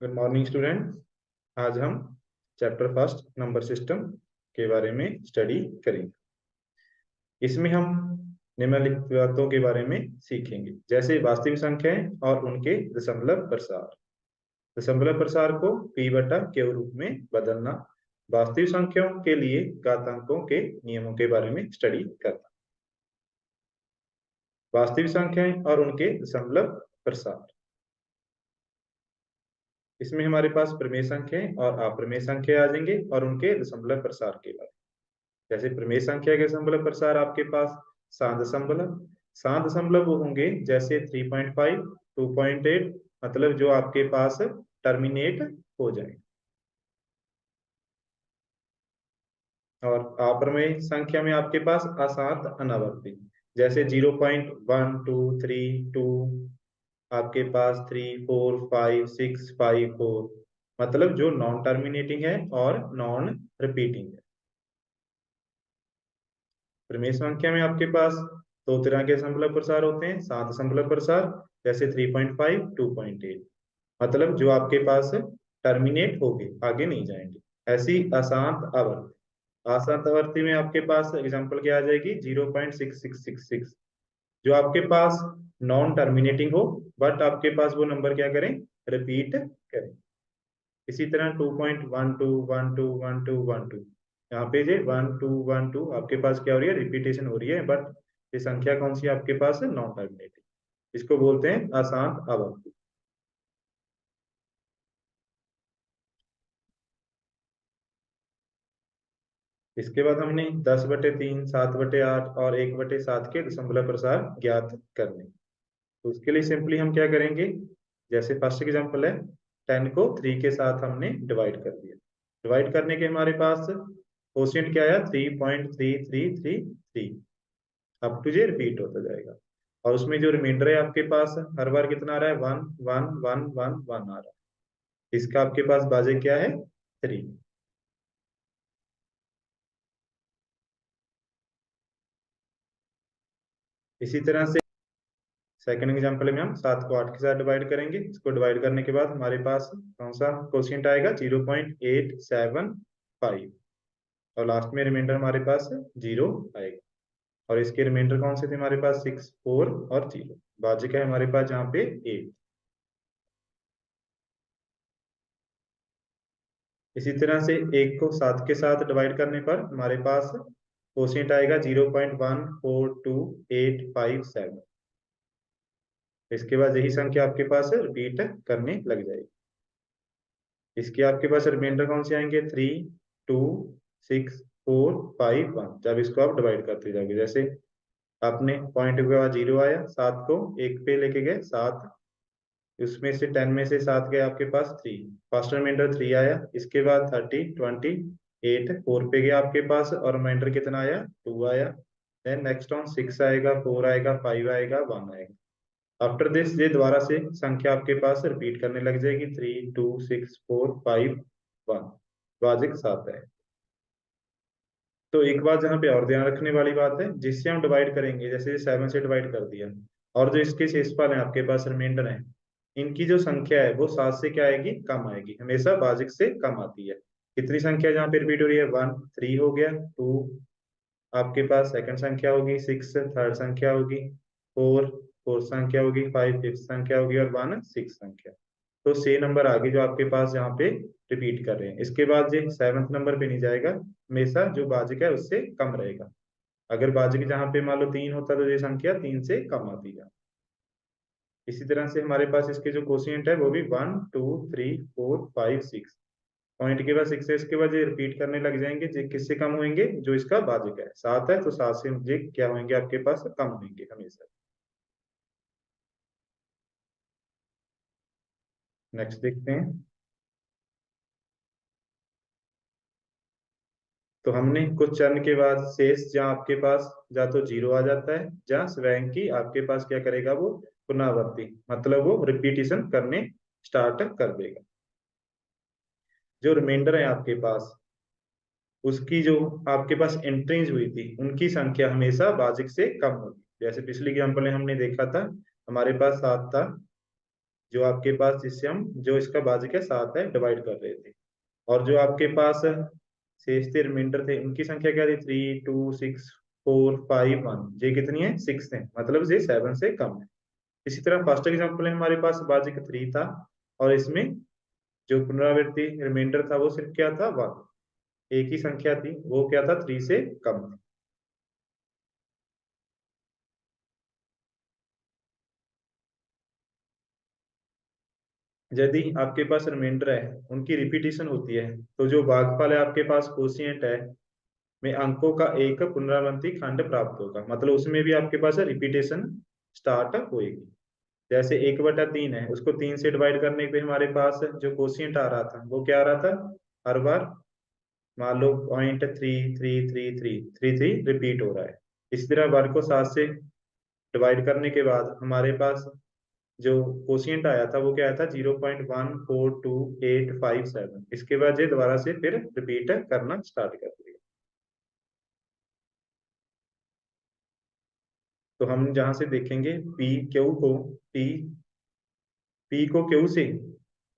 Good morning student. आज हम chapter first number system के बारे में स्टडी करेंगे। इसमें हम निम्नलिखित बातों के बारे में सीखेंगे, जैसे वास्तविक संख्याएं और उनके दशमलव प्रसार। दशमलव प्रसार को p बटा के रूप में बदलना, वास्तविक संख्याओं के लिए घातांकों के नियमों के बारे में स्टडी करना। वास्तविक संख्याएं और उनके दशमलव प्रसार। इसमें हमारे पास प्रमेय संख्याएं और अप्रमेय संख्या आ जाएंगे और उनके दशमलव प्रसार के बारे में। जैसे प्रमेय संख्या के दशमलव प्रसार आपके पास 7 दशमलव वो होंगे जैसे 3.5, 2.8, मतलब जो आपके पास टर्मिनेट हो जाए। और अप्रमेय संख्या में आपके पास अशांत अनावर्ती, जैसे 0.1232, आपके पास 3, 4, 5, 6, 5, 4, मतलब जो नॉन टर्मिनेटिंग है और नॉन रिपीटिंग है। प्रमेय संख्या में आपके पास दो तरह के दशमलव प्रसार होते हैं। 7 दशमलव प्रसार, जैसे 3.5, 2.8, मतलब जो आपके पास टर्मिनेट हो गए, आगे नहीं जाएंगे। ऐसी अशांत आवर्ती। अशांत आवर्ती में आपके पास एग्जांपल क्या आ जाएगी, 0.6666, जो आपके पास नॉन टर्मिनेटिंग हो बट आपके पास वो नंबर क्या करें, रिपीट करें। इसी तरह 2.12121212, यहाँ पे जे 1212 आपके पास क्या हो रही है, रिपीटेशन हो रही है, बट ये संख्या कौन सी है आपके पास, नॉन टर्मिनेटिंग। इसको बोलते हैं अशांत आवर्ती। इसके बाद हमने 10/3, 7/8 और 1/7 के दशमलव प्रसार ज्ञात करने। तो उसके लिए सिंपली हम क्या करेंगे, जैसे फर्स्ट एग्जांपल है, 10 को 3 के साथ हमने डिवाइड कर दिया। डिवाइड करने के हमारे पास कोशिएंट क्या आया, 3.3333, अप टू जे रिपीट होता जाएगा। और उसमें जो रिमाइंडर है आपके पास हर बार कितना आ रहा है, 1 1 1 1 1 आ रहा है। इसका आपके पास बाजे क्या है, 3। इसी तरह से सेकंड एग्जांपल में हम 7 को 8 के साथ डिवाइड करेंगे। इसको डिवाइड करने के बाद हमारे पास कौन सा कोशिएंट आएगा, 0.875, और लास्ट में रिमाइंडर हमारे पास 0 आएगा। और इसके रिमाइंडर कौन से थे हमारे पास, 6, 4 और 0। भाज्य है हमारे पास यहाँ पे 8। इसी तरह से 1 को 7 के साथ डिवाइड करने पर हमारे पास कोशिएंट आएगा 0.142857। इसके बाद यही संख्या आपके पास रिपीट करने लग जाएगी। इसके आपके पास रिमाइंडर कौन से आएंगे, 3, 2, 6, 4, 5, 1, जब इसको आप डिवाइड करते जाओगे। जैसे आपने पॉइंट के बाद 0 आया, 7 को 1 पे लेके गए 7, उसमें से 10 में से 7 गए आपके पास 3, फर्स्ट रिमाइंडर 3 आया। इसके बाद 30, 20, 8, 4 पे गया आपके पास और रिमाइंडर कितना आया, 2 आया। देन नेक्स्ट ऑन 6 आएगा, 4 आएगा, 5 आएगा, 1 आएगा। आफ्टर दिस ये दोबारा से संख्या आपके पास रिपीट करने लग जाएगी, 3, 2, 6, 4, 5, 1, वाजिक 7 है। तो एक बात जहाँ पे और ध्यान रखने वाली बात है, जिससे हम डिवाइड करेंगे, जैसे 7 से डिवाइड कर दिया और जो इसके शेषफल है आपके पास रिमाइंडर है, इनकी जो संख्या है वो 7 से क्या आएगी, कम आएगी, हमेशा भाजिक से कम आती है। कितनी संख्या जहाँ पे रिपीट हो रही है, 1, 3 हो गया, 2 आपके पास सेकंड संख्या होगी, 6 थर्ड संख्या होगी, 4 फोर्थ संख्या होगी, 5 फिफ्थ संख्या होगी और 1 सिक्स संख्या। तो 6 नंबर आगे जो आपके पास यहाँ पे रिपीट कर रहे हैं। इसके बाद ये 7th नंबर पे नहीं जाएगा, हमेशा जो भाजिक है उससे कम रहेगा। अगर भाजिक जहाँ पे मान लो 3 होता तो ये संख्या 3 से कम आती है। इसी तरह से हमारे पास इसके जो कोशिएंट है वो भी 1, 2, 3, 4, 5, 6, पॉइंट के बाद 6 है, इसके बाद ये रिपीट करने लग जाएंगे। ये किससे कम होंगे, जो इसका भाजक है 7 है तो 7 से ये क्या होंगे आपके पास, कम होंगे हमेशा। नेक्स्ट देखते हैं। तो हमने कुछ चरण के बाद शेष जहाँ आपके पास या तो 0 आ जाता है, जहाँ स्वयं की आपके पास क्या करेगा, वो पुनरावृत्ति, मतलब वो रिपीटिशन करने स्टार्ट कर देगा। जो रिमाइंडर है आपके पास, उसकी जो आपके पास एंट्रीज हुई थी उनकी संख्या हमेशा भाजिक से कम होगी। जैसे पिछली एग्जाम्पल में हमने देखा था, हमारे पास 7 था, जो आपके पास, जिससे हम जो इसका भाज्य 7 है डिवाइड कर रहे थे, और जो आपके पास शेष थे रिमाइंडर थे, उनकी संख्या क्या थी? 3 2 6 4 5 1। ये कितनी है? 6 है, मतलब ये 7 से कम है। इसी तरह फर्स्ट एग्जाम्पल में हमारे पास भाज्य 3 था, और इसमें जो पुनरावृत्ति रिमाइंडर था वो सिर्फ क्या था? 1। एक ही संख्या थी, वो क्या था? 3 से कम थी। यदि आपके पास रिमाइंडर है, उनकी रिपीटिशन होती है, तो जो भागफल है आपके पास, कोशिएंट है, में अंकों का एक पुनरावृत्ति खंड प्राप्त होगा, मतलब उसमें भी आपके पास रिपीटेशन स्टार्ट होएगी। जैसे 1/3 है, उसको 3 से डिवाइड करने पे हमारे पास जो कोशिएंट आ रहा था वो क्या आ रहा था? हर बार मान लो 0.333333 रिपीट हो रहा है। इसी तरह वर्ग को 7 से डिवाइड करने के बाद हमारे पास जो कोशिएंट आया था वो क्या आया था? 0.142857। इसके बाद ये दोबारा से फिर रिपीट करना स्टार्ट कर देगा। तो हम जहां से देखेंगे पी पी को क्यू से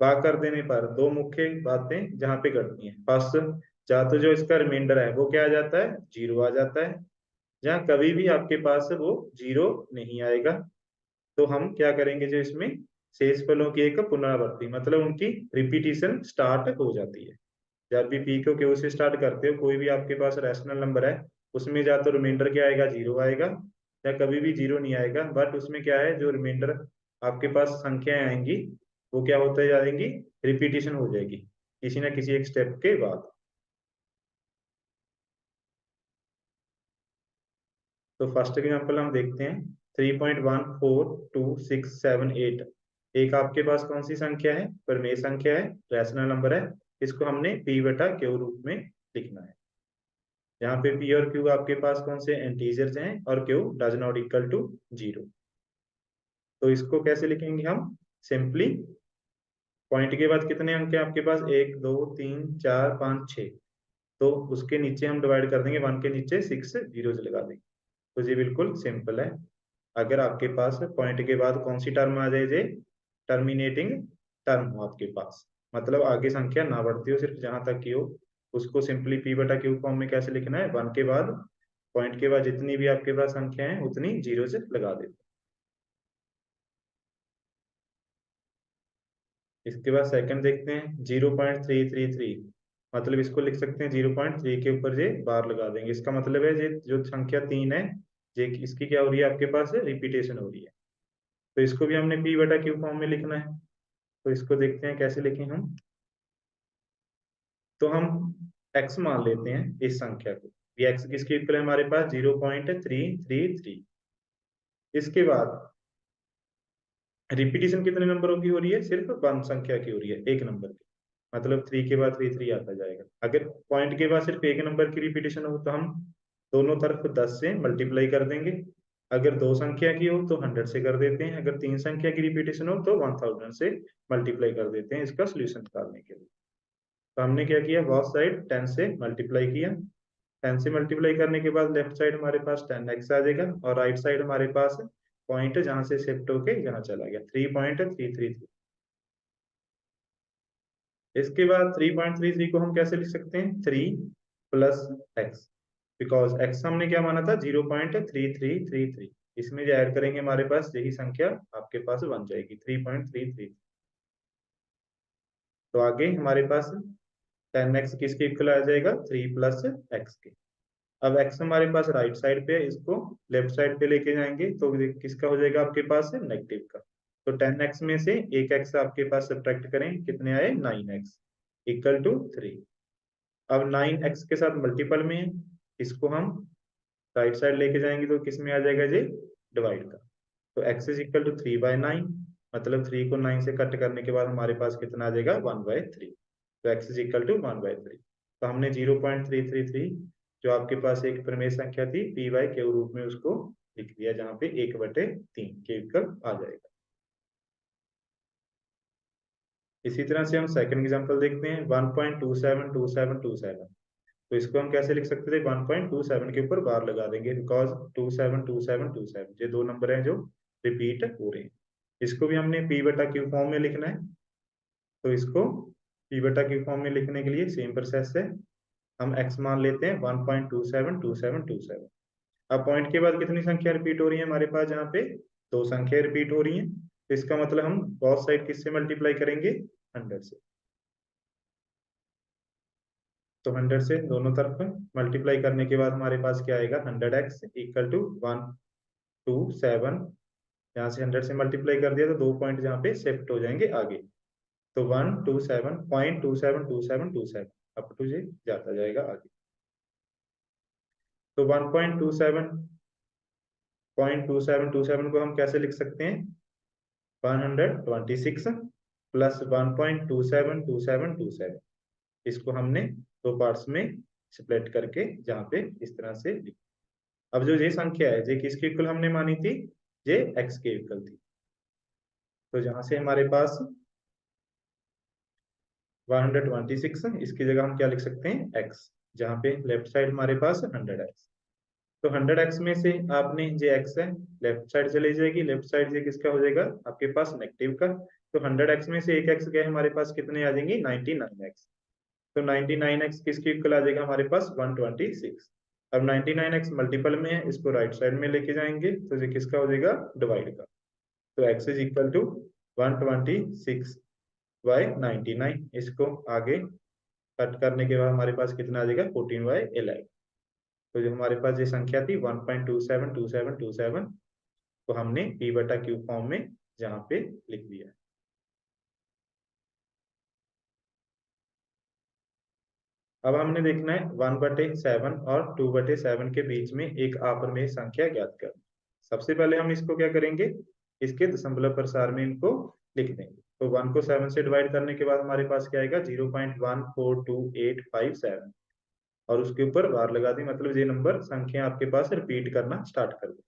भाग कर देने पर दो मुख्य बातें जहां पे घटती हैं। फर्स्ट, या तो जो इसका रिमाइंडर है वो क्या आ जाता है? 0 आ जाता है, जहाँ कभी भी आपके पास वो 0 नहीं आएगा। तो हम क्या करेंगे? जो इसमें शेष फलों की एक पुनरावृत्ति, मतलब उनकी रिपीटिशन स्टार्ट हो जाती है। जब भी पी को क्यू से स्टार्ट करते हो, कोई भी आपके पास रैशनल नंबर है, उसमें या तो रिमाइंडर क्या आएगा? 0 आएगा, या कभी भी 0 नहीं आएगा। बट उसमें क्या है, जो रिमाइंडर आपके पास संख्याएं आएंगी वो क्या होते जाएंगी? रिपीटिशन हो जाएगी किसी ना किसी एक स्टेप के बाद। तो फर्स्ट एग्जांपल हम देखते हैं, 3.142678। एक आपके पास कौन सी संख्या है? परिमेय संख्या है, रैशनल नंबर है। इसको हमने पी बटा क्यू रूप में लिखना है। यहाँ पे पी और क्यू आपके पास कौन से इंटीजर्स हैं, और Q does not equal to 0। तो इसको कैसे लिखेंगे हम? सिंपली पॉइंट के बाद कितने अंक हैं आपके पास? 1 2 3 4 5 6। तो उसके नीचे हम डिवाइड कर देंगे, 1 के नीचे 6 जीरोस लगा देंगे। तो ये बिल्कुल सिंपल है। अगर आपके पास पॉइंट के बाद कौन सी टर्म आ जाए, जे टर्मिनेटिंग टर्म हो आपके पास, मतलब आगे संख्या ना बढ़ती हो, सिर्फ जहां तक की हो, उसको सिंपली पी बटा क्यू फॉर्म में कैसे लिखना है? 1 के बाद, पॉइंट के बाद जितनी भी आपके पास संख्या है उतनी जीरो से लगा देते। इसके बाद सेकंड देखते हैं, 0.333। मतलब इसको लिख सकते हैं 0.3 के ऊपर ये बार लगा देंगे। इसका मतलब है ये जो संख्या 3 है, ये इसकी क्या हो रही है आपके पास? रिपीटेशन हो रही है। तो इसको भी हमने पी बटा क्यू फॉर्म में लिखना है। तो इसको देखते हैं कैसे लिखें हम। तो हम x मान लेते हैं इस संख्या को। ये x किसके इक्वल है हमारे पास? 0.333। इसके बाद रिपीटिशन कितने नंबरों की हो रही है? सिर्फ वन संख्या की हो रही है, एक नंबर की। मतलब 3 के बाद 33 आता जाएगा। अगर पॉइंट के बाद सिर्फ एक नंबर की रिपीटिशन हो तो हम दोनों तरफ 10 से मल्टीप्लाई कर देंगे। अगर दो संख्या की हो तो 100 से कर देते हैं। अगर तीन संख्या की रिपीटेशन हो तो 1000 से मल्टीप्लाई कर देते हैं इसका सोल्यूशन निकालने के लिए। तो हमने क्या किया? बोथ साइड 10 से मल्टीप्लाई किया। 10 से मल्टीप्लाई करने के बाद लेफ्ट साइड हमारे पास 10x आ जाएगा, और राइट साइड हमारे पास पॉइंट जहां से शिफ्ट होके यहाँ चला गया, 3.333। इसके बाद 3.33 को हम कैसे लिख सकते हैं? 3 + x, बिकॉज x हमने क्या माना था? 0.3333। इसमें जो ऐड करेंगे हमारे पास यही संख्या आपके पास बन जाएगी, 3.33। तो आगे हमारे पास 10x किसके इक्वल आ जाएगा? 3 + x के। अब x हमारे पास राइट साइड पे है, इसको लेफ्ट साइड पे लेके जाएंगे तो किसका हो जाएगा आपके पास? नेगेटिव का। तो 10x में से एक x आपके पास सब्ट्रैक्ट करें, कितने आए? 9x equal to 3। अब 9x के साथ मल्टीपल में है, इसको हम राइट साइड लेके जाएंगे तो किस में आ जाएगा? जी डिवाइड का। तो x इज इक्वल टू 3/9, मतलब 3 को 9 से कट करने के बाद हमारे पास कितना आ जाएगा? 1/3। तो x इज इक्वल टू 1/3। तो हमने 0.333 जो आपके पास एक प्रमेय संख्या थी पी बाई क्यू रूप में, उसको लिख दिया, जहाँ पे 1/3 के इक्वल आ जाएगा। इसी तरह से हम सेकंड एग्जांपल देखते हैं, 1.272727। तो इसको हम कैसे लिख सकते थे? 1.27 के ऊपर बार लगा देंगे, बिकॉज 272727 ये दो नंबर हैं जो रिपीट हो रहे हैं। इसको भी हमने p बटा क्यू फॉर्म में लिखना है। तो इसको p बटा क्यू फॉर्म में लिखने के लिए सेम प्रोसेस है, हम x मान लेते हैं 1.272727। अब पॉइंट के बाद कितनी संख्या रिपीट हो रही है हमारे पास, यहाँ पे दो संख्या रिपीट हो रही है। तो इसका मतलब हम बोथ साइड किससे मल्टीप्लाई करेंगे, 100 से। तो 100 से दोनों तरफ मल्टीप्लाई करने के बाद हमारे पास क्या आएगा, 100x इक्वल टू 127। यहाँ से 100 से मल्टीप्लाई कर दिया तो 2 पॉइंट जहाँ पे शिफ्ट हो जाएंगे आगे। तो 127.272727 अप टू जे जाता जाएगा आगे। तो 1.27 को हम कैसे लिख सकते हैं, 126 प्लस 1.272727। इसको हमने दो पार्ट्स में स्प्लिट करके जहाँ पे इस तरह से लिखा। अब जो ये संख्या है ये किसके इक्वल हमने मानी थी, ये x के इक्वल थी। तो जहां से हमारे पास 126, इसकी जगह हम क्या लिख सकते हैं, x, जहाँ पे लेफ्ट साइड हमारे पास 100x। तो 100x में से आपने जो x है लेफ्ट साइड चली जाएगी, लेफ्ट साइड से किसका हो जाएगा आपके पास नेगेटिव का। तो 100x में से एक x गए, हमारे पास कितने आ जाएंगे 99x। तो 99x किसके इक्वल आ जाएगा हमारे पास 126। अब 99x मल्टीपल में है, इसको राइट साइड में लेके जाएंगे तो ये किसका हो जाएगा डिवाइड का। तो x इज इक्वल टू 126/99। इसको आगे कट करने के बाद हमारे पास कितना आ जाएगा 14/11। तो जो हमारे पास ये संख्या थी 1.272727 को हमने p बटा क्यू फॉर्म में जहाँ पे लिख दिया। अब हमने देखना है 1/7 और 2/7 के बीच में एक अपरिमेय संख्या ज्ञात करना। सबसे पहले हम इसको क्या करेंगे, इसके दशमलव प्रसार में इनको लिख देंगे। तो 1 को 7 से डिवाइड करने के बाद हमारे पास क्या आएगा 0.142857 और उसके ऊपर बार लगा दी, मतलब ये नंबर संख्या आपके पास रिपीट करना स्टार्ट कर दे।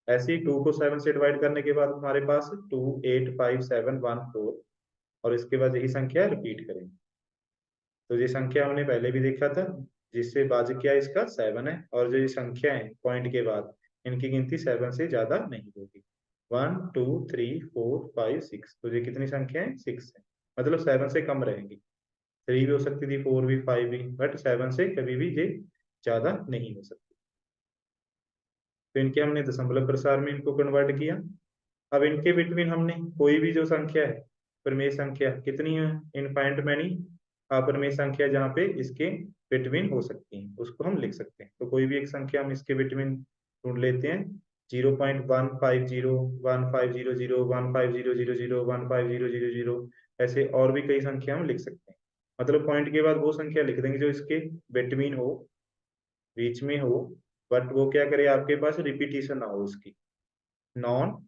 ऐसे ही 2 को 7 से डिवाइड करने के बाद हमारे पास 285714 और इसके बाद यही संख्या रिपीट करेंगे। तो ये संख्या हमने पहले भी देखा था, जिससे भाज्य क्या इसका 7 है, और जो ये संख्या है पॉइंट के बाद इनकी गिनती 7 से ज्यादा नहीं होगी। 1 2 3 4 5 6, तो ये कितनी संख्या है 6 है, मतलब 7 से कम रहेंगी। 3 भी हो सकती थी, 4 भी, 5 भी, बट 7 से कभी भी ये ज्यादा नहीं हो सकती। तो इनके हमने दशमलव प्रसार में इनको कन्वर्ट किया। अब इनके बिटवीन हमने कोई भी जो संख्या है प्रमेय संख्या कितनी है, इनफाइनाइट मैनी अप्रमेय संख्या जहाँ पे इसके बिटवीन हो सकती है उसको हम लिख सकते हैं। तो कोई भी एक संख्या हम इसके बिटवीन ढूंढ लेते हैं, 0.150150101500015000 ऐसे और भी कई संख्या हम लिख सकते हैं। मतलब पॉइंट के बाद वो संख्या लिख देंगे जो इसके बिटवीन हो, बीच में हो, बट वो क्या करे आपके पास रिपीटिशन ना हो, उसकी नॉन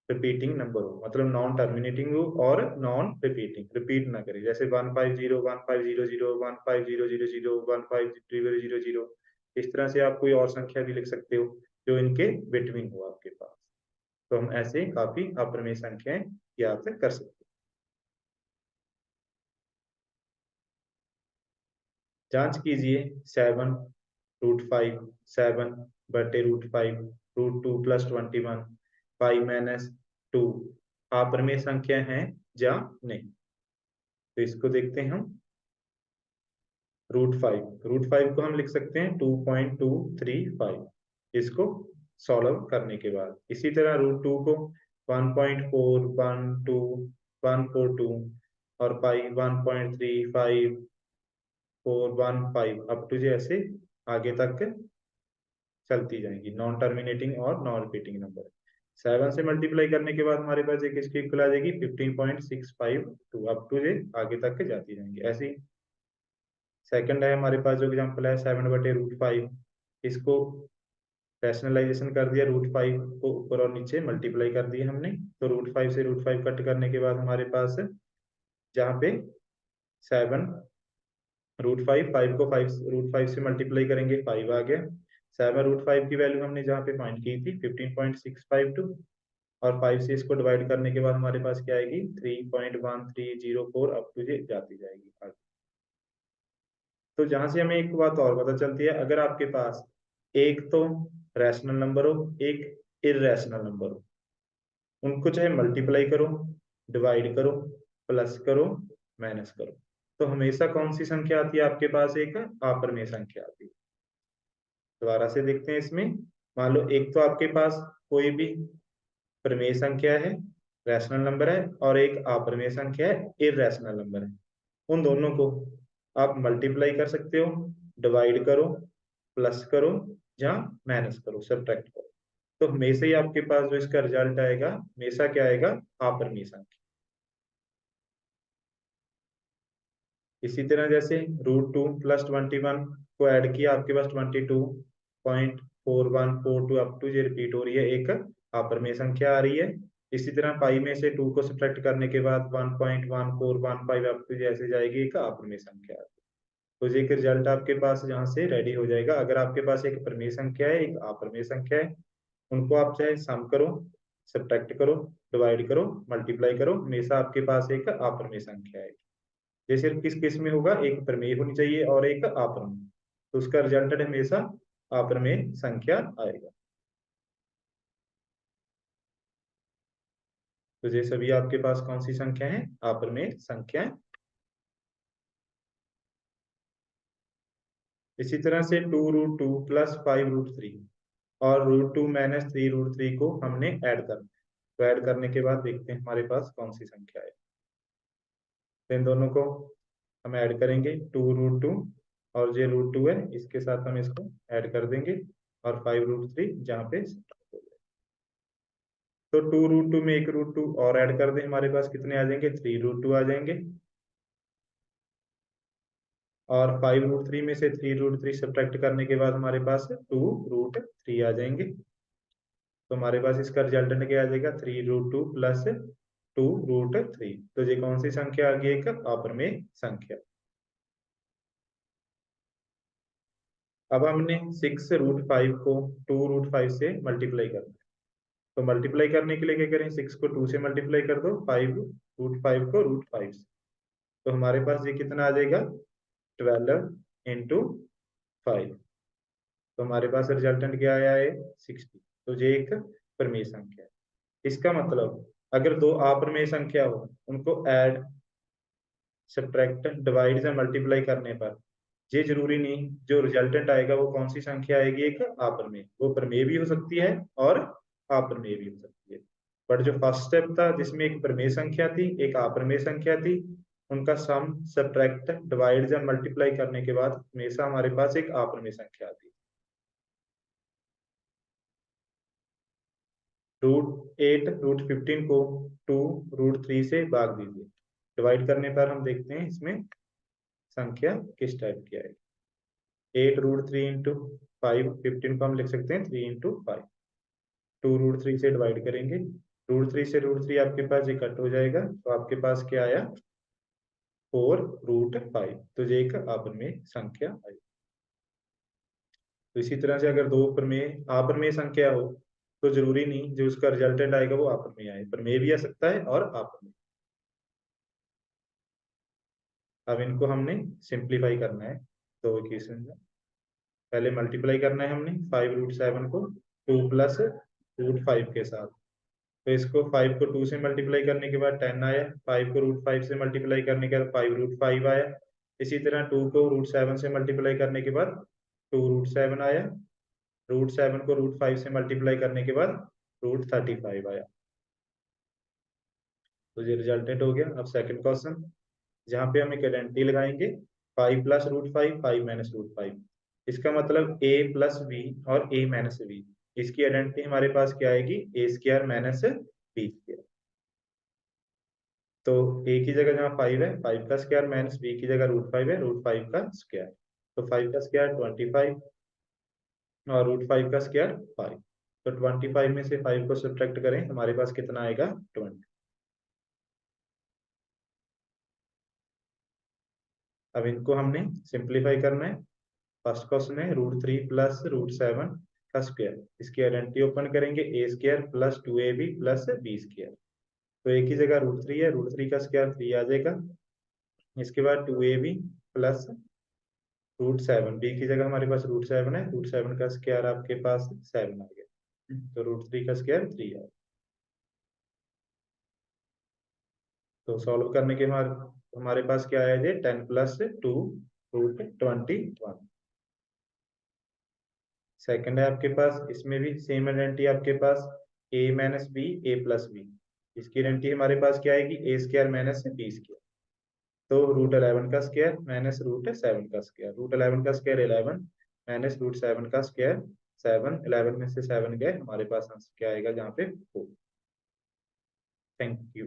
रिपीटिंग नंबर हो, मतलब नॉन टर्मिनेटिंग हो और नॉन रिपीटिंग, रिपीट ना करे। जैसे 15015001500015000 इस तरह से आप कोई और संख्या भी लिख सकते हो जो इनके बिटवीन हो आपके पास। तो हम ऐसे काफी अप्रमेय संख्याएं ज्ञात कर सकते हैं। जांच कीजिए 7√5 7/√5 √2+21 5 - 2 अप्रमेय संख्या है या नहीं। तो इसको देखते हैं हम। √5 को हम लिख सकते हैं 2.235 इसको सॉल्व करने के बाद। इसी तरह √2 को 1.412142 और पाई 1.35415 अप टू जे ऐसे आगे तक चलती जाएंगी, नॉन टर्मिनेटिंग और नॉन रिपीटिंग नंबर। 7 से मल्टीप्लाई करने के बाद हमारे पास एक इसकी इक्वल आ जाएगी 15.652 अप टू जे आगे तक जाती जाएंगी ऐसे ही। सेकंड है हमारे पास जो एग्जांपल है 7/√5, इसको रैशनलाइजेशन कर दिया, √5 को ऊपर और नीचे मल्टीप्लाई कर दिया हमने। तो √5 से √5 कट करने के बाद हमारे पास जहाँ पे 7 √5 5 को 5 √5 से मल्टीप्लाई करेंगे 5 आ गया। 7 √5 की वैल्यू हमने जहाँ पे फाइंड की थी 15.652 और 5 से इसको डिवाइड करने के बाद हमारे पास क्या आएगी 3.1304 अप टू जे जाती जाएगी आगे। तो जहां से हमें एक बात और पता चलती है, अगर आपके पास एक तो रैशनल नंबर हो, एक इररेशनल नंबर हो, उनको चाहे मल्टीप्लाई करो, डिवाइड करो, प्लस करो, माइनस करो, तो हमेशा कौन सी संख्या आती है आपके पास? एक अपरिमेय संख्या आती है। दोबारा से देखते हैं इसमें। मान लो एक तो आपके पास कोई भी परिमेय संख्या है, रैशनल नंबर है, और एक अपरिमेय संख्या है, इरैशनल नंबर है। उन दोनों को आप मल्टीप्लाई कर सकते हो, डिवाइड करो, प्लस करो या माइनस करो, सब्ट्रैक्ट करो, तो हमेशा ही आपके पास जो इसका रिजल्ट आएगा हमेशा क्या आएगा? अपरिमेय संख्या। इसी तरह जैसे √2 + 21 को ऐड किया, आपके पास 22.4142 अप टू ये रिपीट हो रही है, एक अपरिमेय संख्या आ रही है। इसी तरह पाई में से 2 को सब्ट्रैक्ट करने के बाद 1.1415 अप टू जैसे जाएगी, एक अपरिमेय संख्या आ रही है। तो ये एक रिजल्ट आपके पास यहाँ से रेडी हो जाएगा। अगर आपके पास एक परिमेय संख्या है, एक अपरिमेय संख्या है, उनको आप चाहे सम करो, सब्ट्रैक्ट करो, डिवाइड करो, मल्टीप्लाई करो, हमेशा आपके पास एक अपरिमेय संख्या है। ये सिर्फ किस केस में होगा? एक प्रमेय होनी चाहिए और एक अपरमेय, तो उसका रिजल्टेंट हमेशा अपरमेय संख्या आएगा। तो ये सभी आपके पास कौन सी संख्या है? अपरमेय संख्या। इसी तरह से 2√2 + 5√3 और √2 - 3√3 को हमने ऐड करना है। तो ऐड करने के बाद देखते हैं हमारे पास कौन सी संख्या है। तो इन दोनों को हम ऐड करेंगे, 2√2 और ये √2 है, इसके साथ हम इसको ऐड कर देंगे, और 5√3 जहाँ पे तो 2√2 में एक √2 और ऐड कर दें, हमारे पास कितने आ जाएंगे? 3√2 आ जाएंगे। और 5√3 में से 3√3 सब्ट्रैक्ट करने के बाद हमारे पास 2√3 आ जाएंगे। तो हमारे पास इसका रिजल्टेंट क्या आ जाएगा? 3√2 + 2√3। तो ये कौन सी संख्या आ गई? एक अपरमेय संख्या। अब हमने 6√5 को 2√5 से मल्टीप्लाई करना है। तो मल्टीप्लाई करने के लिए क्या करें? 6 को 2 से मल्टीप्लाई कर दो, 5√5 को √5 से। तो हमारे पास ये कितना आ जाएगा? 12 × 5। तो हमारे पास रिजल्टेंट क्या आया है? 60। तो ये एक प्रमेय संख्या है। इसका मतलब अगर दो अप्रमेय संख्या हो, उनको ऐड, सब्ट्रैक्ट, डिवाइड या मल्टीप्लाई करने पर ये जरूरी नहीं जो रिजल्टेंट आएगा वो कौन सी संख्या आएगी? एक अप्रमेय। वो प्रमेय भी हो सकती है और अप्रमेय भी हो सकती है। बट जो फर्स्ट स्टेप था जिसमें एक प्रमेय संख्या थी, एक अप्रमेय संख्या थी, उनका सम, सब्ट्रैक्ट, डिवाइड या मल्टीप्लाई करने के बाद हमेशा हमारे पास एक अप्रमेय संख्या आती है। √8 √15 को 2√3 से भाग दीजिए। डिवाइड करने पर हम देखते हैं इसमें संख्या किस टाइप की आएगी। 8√3 इंटू 5, 15 को हम लिख सकते हैं 3 × 5। 2√3 से डिवाइड करेंगे, √3 से √3 आपके पास ये कट हो जाएगा, तो आपके पास क्या आया? 4√5। तो ये एक अप्रमेय संख्या आई। तो इसी तरह से अगर दो प्रमेय अप्रमेय संख्या हो, तो जरूरी नहीं जो उसका रिजल्टेंट आएगा वो अप्रमेय आए, प्रमेय भी आ सकता है और अप्रमेय। अब इनको हमने सिंप्लीफाई करना है दो इक्वेशन में। पहले मल्टीप्लाई करना है हमने 5√7 को 2 + √5 के साथ। तो इसको 5 को 2 से मल्टीप्लाई करने के बाद 10 आया, 5 को √5 से मल्टीप्लाई करने के बाद 5√5 आया। इसी तरह 2 को √7 से मल्टीप्लाई करने के बाद 2√7 आया। √7 को √5 से मल्टीप्लाई करने के बाद √35 आया। तो ये रिजल्टेंट हो गया। अब सेकंड क्वेश्चन, जहाँ पे हम एक आइडेंटिटी लगाएंगे, 5 + √5, 5 - √5। इसका मतलब a + b और a - b, इसकी आइडेंटिटी हमारे पास क्या आएगी? a² - b²। तो a की जगह जहाँ 5 है, 5 का स्क्वायर, माइनस b की जगह √5 है, √5 का स्क्वायर। तो 5 का स्क्वायर 25 और √5 का स्क्वायर 5। तो 25 में से 5 को सब्ट्रैक्ट करें, हमारे पास कितना आएगा? 20। अब इनको हमने सिंप्लीफाई करना है। फर्स्ट क्वेश्चन है √3 + √7 का स्क्वायर। इसकी आइडेंटिटी ओपन करेंगे, a² + 2ab + b²। तो एक ही जगह √3 है, √3 का स्क्वायर 3 आ जाएगा। इसके बाद 2ab + √7, b की जगह हमारे पास √7 है, √7 का स्क्वायर आपके पास 7 आ गया। तो √3 का स्क्वायर 3 आ गया। तो सॉल्व करने के बाद हमारे पास क्या आया जी 10 + 2 √21। सेकंड है आपके पास, इसमें भी सेम आइडेंटिटी आपके पास a - b a + b। इसकी आइडेंटिटी हमारे पास क्या आएगी a² - b²। तो √11 का स्क्वायर माइनस √7 का स्क्वायर, √11 का स्क्वायर 11 माइनस √7 का स्क्वायर 7। 11 में से 7 गए, हमारे पास आंसर क्या आएगा जहाँ पे 4। Thank you.